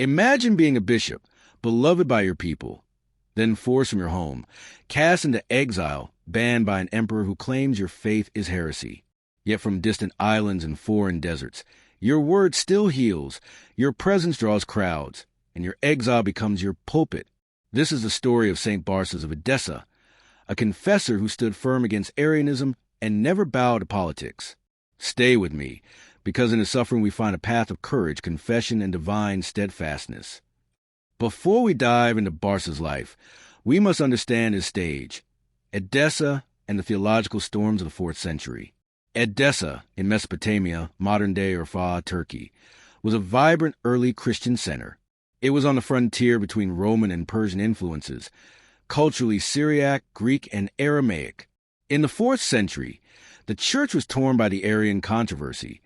Imagine being a bishop, beloved by your people, then forced from your home, cast into exile, banned by an emperor who claims your faith is heresy. Yet from distant islands and foreign deserts, your word still heals, your presence draws crowds, and your exile becomes your pulpit. This is the story of St. Barses of Edessa, a confessor who stood firm against Arianism and never bowed to politics. Stay with me, because in his suffering we find a path of courage, confession, and divine steadfastness. Before we dive into Barses' life, we must understand his stage, Edessa and the theological storms of the 4th century. Edessa, in Mesopotamia, modern-day Urfa, Turkey, was a vibrant early Christian center. It was on the frontier between Roman and Persian influences, culturally Syriac, Greek, and Aramaic. In the 4th century, the church was torn by the Arian controversy,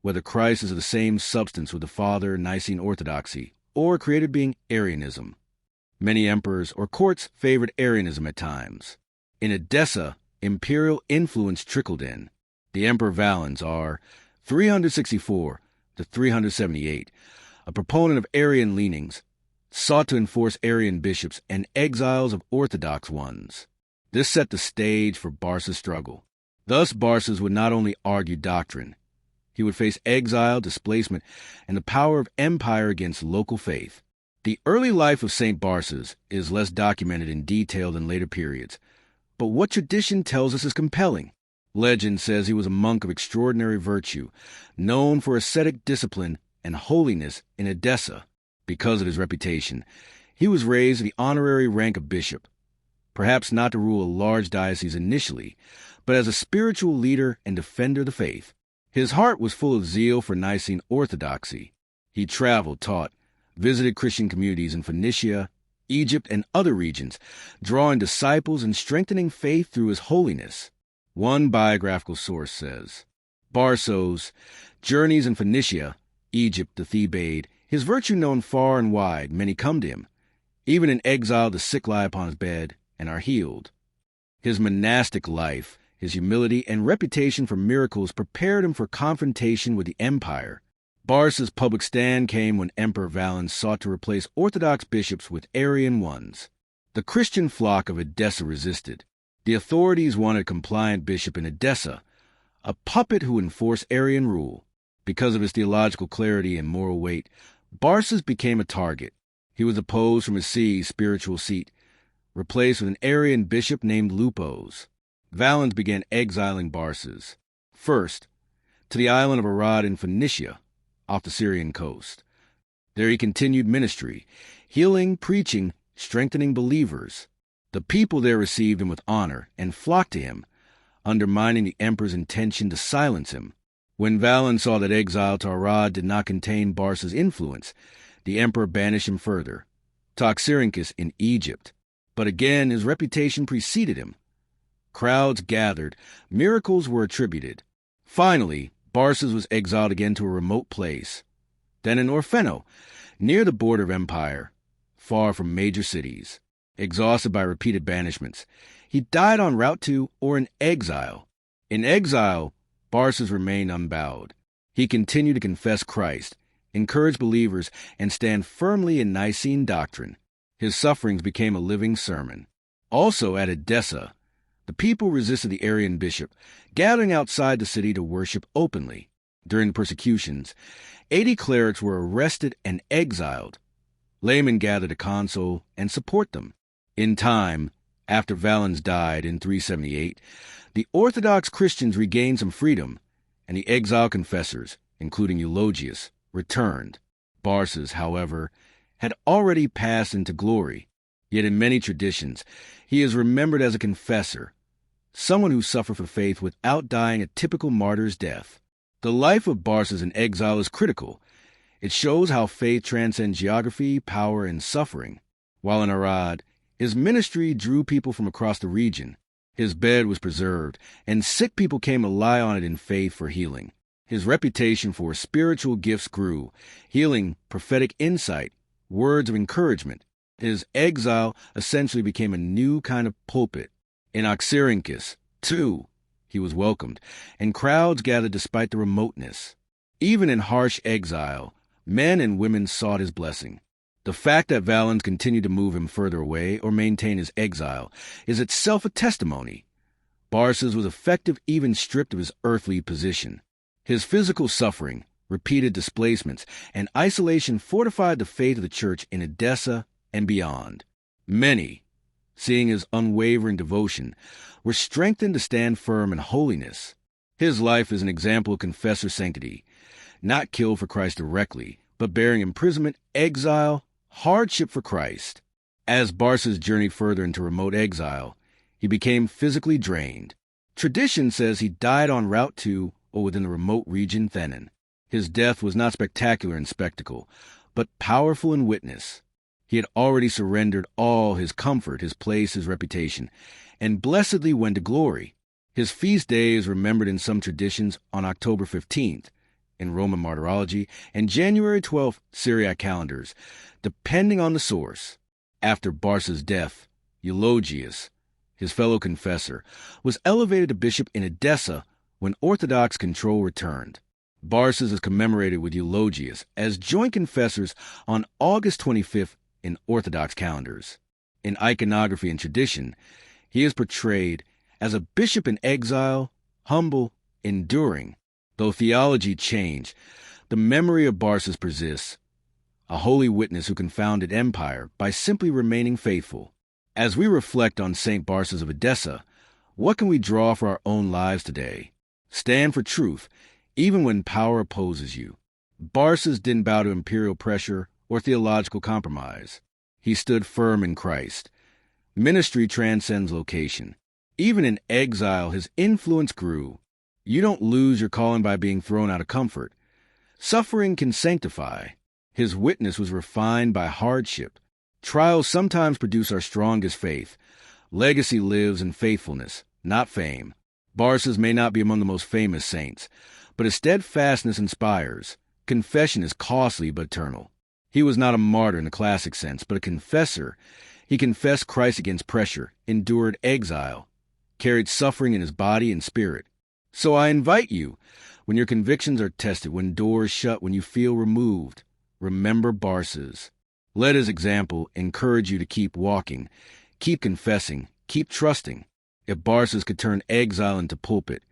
whether Christ is of the same substance with the Father, Nicene Orthodoxy, or created being Arianism. Many emperors or courts favored Arianism at times. In Edessa, imperial influence trickled in. The Emperor Valens, R. 364 to 378, a proponent of Arian leanings, sought to enforce Arian bishops and exiles of Orthodox ones. This set the stage for Barses' struggle. Thus, Barses would not only argue doctrine, he would face exile, displacement, and the power of empire against local faith. The early life of St. Barses is less documented in detail than later periods, but what tradition tells us is compelling. Legend says he was a monk of extraordinary virtue, known for ascetic discipline and holiness in Edessa. Because of his reputation, he was raised to the honorary rank of bishop, perhaps not to rule a large diocese initially, but as a spiritual leader and defender of the faith. His heart was full of zeal for Nicene Orthodoxy. He traveled, taught, visited Christian communities in Phoenicia, Egypt, and other regions, drawing disciples and strengthening faith through his holiness. One biographical source says, Barsos, journeys in Phoenicia, Egypt, the Thebaid, his virtue known far and wide, many come to him. Even in exile the sick lie upon his bed and are healed. His monastic life, his humility, and reputation for miracles prepared him for confrontation with the empire. Barses' public stand came when Emperor Valens sought to replace Orthodox bishops with Arian ones. The Christian flock of Edessa resisted. The authorities wanted a compliant bishop in Edessa, a puppet who enforced Arian rule. Because of his theological clarity and moral weight, Barses became a target. He was opposed from his see, spiritual seat, replaced with an Arian bishop named Lupos. Valens began exiling Barses. First, to the island of Arad in Phoenicia, off the Syrian coast. There he continued ministry, healing, preaching, strengthening believers. The people there received him with honor and flocked to him, undermining the emperor's intention to silence him. When Valens saw that exile to Arad did not contain Barses' influence, the emperor banished him further, to Oxyrhynchus in Egypt. But again his reputation preceded him. Crowds gathered, miracles were attributed. Finally, Barses was exiled again to a remote place, then in Orfeno, near the border of empire, far from major cities. Exhausted by repeated banishments, he died en route to or in exile. In exile, Barses remained unbowed. He continued to confess Christ, encourage believers, and stand firmly in Nicene doctrine. His sufferings became a living sermon. Also at Edessa, the people resisted the Arian bishop, gathering outside the city to worship openly. During the persecutions, 80 clerics were arrested and exiled. Laymen gathered to console and support them. In time, after Valens died in 378, the Orthodox Christians regained some freedom, and the exiled confessors, including Eulogius, returned. Barses, however, had already passed into glory. Yet in many traditions, he is remembered as a confessor, someone who suffered for faith without dying a typical martyr's death. The life of Barses in exile is critical. It shows how faith transcends geography, power, and suffering. While in Arad, his ministry drew people from across the region. His bed was preserved, and sick people came to lie on it in faith for healing. His reputation for spiritual gifts grew, healing, prophetic insight, words of encouragement. His exile essentially became a new kind of pulpit. In Oxyrhynchus, too, he was welcomed, and crowds gathered despite the remoteness. Even in harsh exile, Men and women sought his blessing. The fact that Valens continued to move him further away or maintain his exile is itself a testimony. Barses was effective even stripped of his earthly position. His physical suffering, repeated displacements, and isolation fortified the faith of the church in Edessa and beyond. Many, seeing his unwavering devotion, were strengthened to stand firm in holiness. His life is an example of confessor sanctity, not killed for Christ directly, but bearing imprisonment, exile, hardship for Christ. As Barses journeyed further into remote exile, he became physically drained. Tradition says he died en route to or within the remote region Thenan. His death was not spectacular in spectacle, but powerful in witness. He had already surrendered all his comfort, his place, his reputation, and blessedly went to glory. His feast day is remembered in some traditions on October 15th, in Roman martyrology, and January 12th Syriac calendars, depending on the source. After Barses' death, Eulogius, his fellow confessor, was elevated to bishop in Edessa when Orthodox control returned. Barses is commemorated with Eulogius as joint confessors on August 25th in Orthodox calendars. In iconography and tradition, he is portrayed as a bishop in exile, humble, enduring. Though theology changed, the memory of Barses persists, a holy witness who confounded empire by simply remaining faithful. As we reflect on St. Barses of Edessa, what can we draw for our own lives today? Stand for truth, even when power opposes you. Barses didn't bow to imperial pressure or theological compromise. He stood firm in Christ. Ministry transcends location. Even in exile, his influence grew. You don't lose your calling by being thrown out of comfort. Suffering can sanctify. His witness was refined by hardship. Trials sometimes produce our strongest faith. Legacy lives in faithfulness, not fame. Barses may not be among the most famous saints, but his steadfastness inspires. Confession is costly but eternal. He was not a martyr in the classic sense, but a confessor. He confessed Christ against pressure, endured exile, carried suffering in his body and spirit. So I invite you, when your convictions are tested, when doors shut, when you feel removed, remember Barses. Let his example encourage you to keep walking, keep confessing, keep trusting. If Barses could turn exile into pulpit,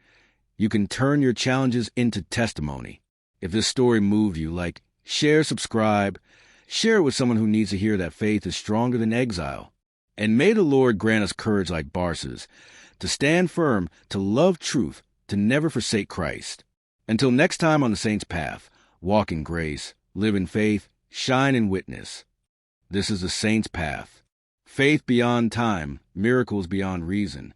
you can turn your challenges into testimony. If this story moved you, share, subscribe, share it with someone who needs to hear that faith is stronger than exile. And may the Lord grant us courage like Barses, to stand firm, to love truth, to never forsake Christ. Until next time on the Saints' Path, walk in grace, live in faith, shine in witness. This is the Saints' Path. Faith beyond time, miracles beyond reason.